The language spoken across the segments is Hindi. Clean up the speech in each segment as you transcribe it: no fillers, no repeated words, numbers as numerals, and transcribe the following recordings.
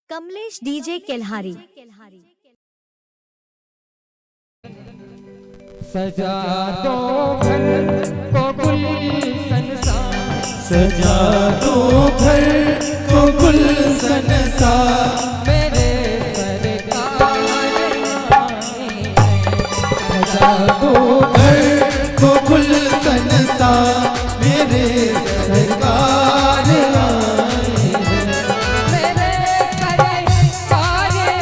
कमलेश डीजे केल्हारी। सजा दो घर को गुलशन सा, सजा दो घर को गुलशन सा, मेरे सरकार आए हैं। सजा दो घर को गुलशन सा, मेरे सरकार आए हैं। मेरे सरकार आए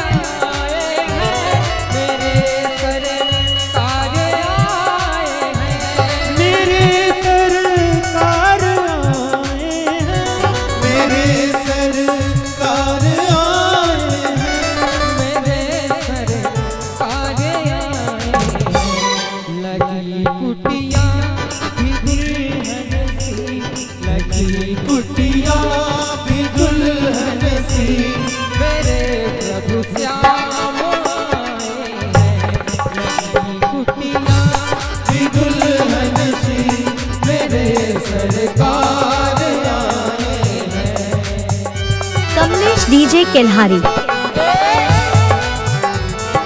हैं, मेरे सरकार आए हैं। मेरे सरकार आए हैं, मेरे सरकार आए हैं। मेरे सरकार आए हैं। लगी कुटिया भी दुल्हन सी, लगी कुटिया भी दुल्हन सी, मेरे प्रभु श्याम आए हैं। लगी कुटिया भी दुल्हन सी, मेरे सरकार आए हैं। कमलेश डीजे केल्हारी।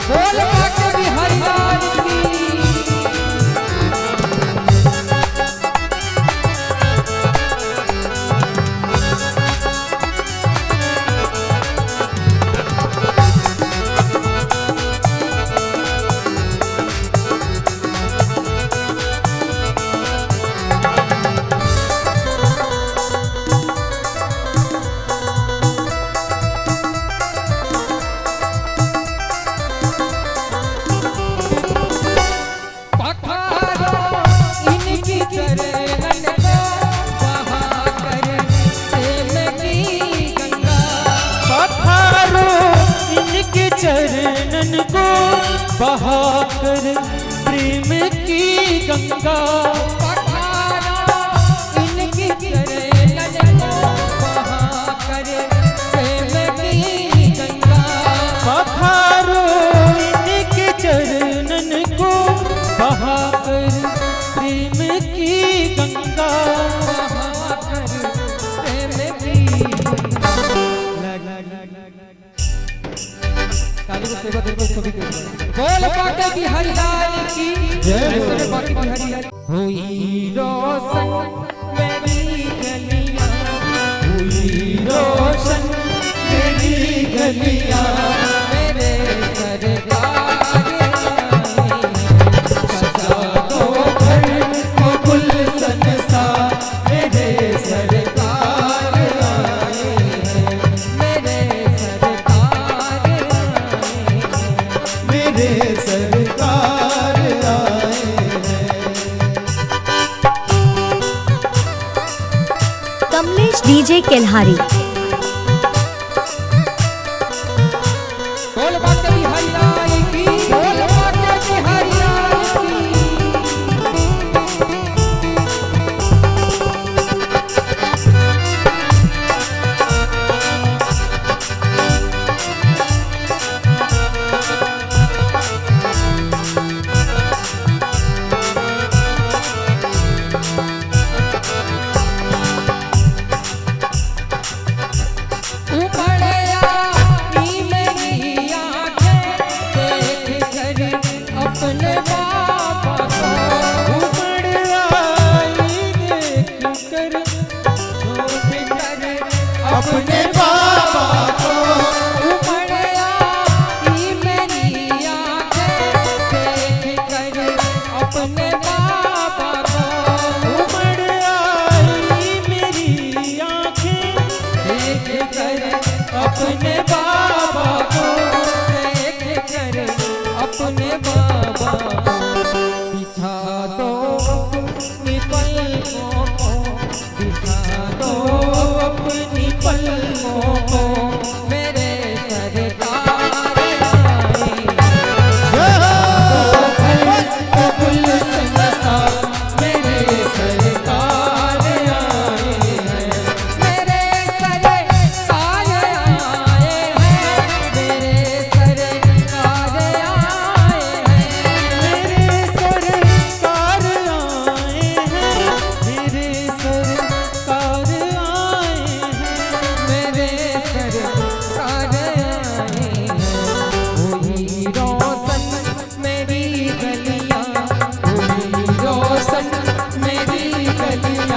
बोल बाटे बिहारी लाल की। पखारो इनकी चरणन को, बहाकर प्रेम की गंगा। पधारो इनके चरणन को, बहाकर प्रेम की गंगा। पखारो इनकी चरणन को, बहाकर प्रेम की गंगा। पधारो इनके चरणन को, बहाकर प्रेम की गंगा। बहाकर प्रेम की गंगा। बोल बाटे बिहारी लाल की जय हो। ऐसे में बाकी बिहारी लाल हुई रोशन मेरी गलियां, हुई रोशन मेरी गलियां, मेरे सरकार आए हैं। सजा दो घर को गुलशन सा, मेरे सरकार आए हैं। मेरे सरकार आए हैं। मेरे सरकार आए हैं। कमलेश डीजे केल्हारी। बोल बाटे बिहारी लाल की, बोल बाटे बिहारी लाल की। उमड़िया ई मेरी आँखें देख कर अपने बाबा को। उमड़ आई देख कर देख कर अपने बाबा को। उमड़िया ई मेरी आँखें देख कर अपने बाबा को। उमड़ आई मेरी आँखें देख कर अपने बाबा को। देख कर अपने बाबा को। बिछा दो अपनी पलकों को, बिछा दो अपनी पलकों को, मेरे सरकार आए को गुलशन सा, मेरे सरकार आए हैं। मेरे सरकार आए गलियां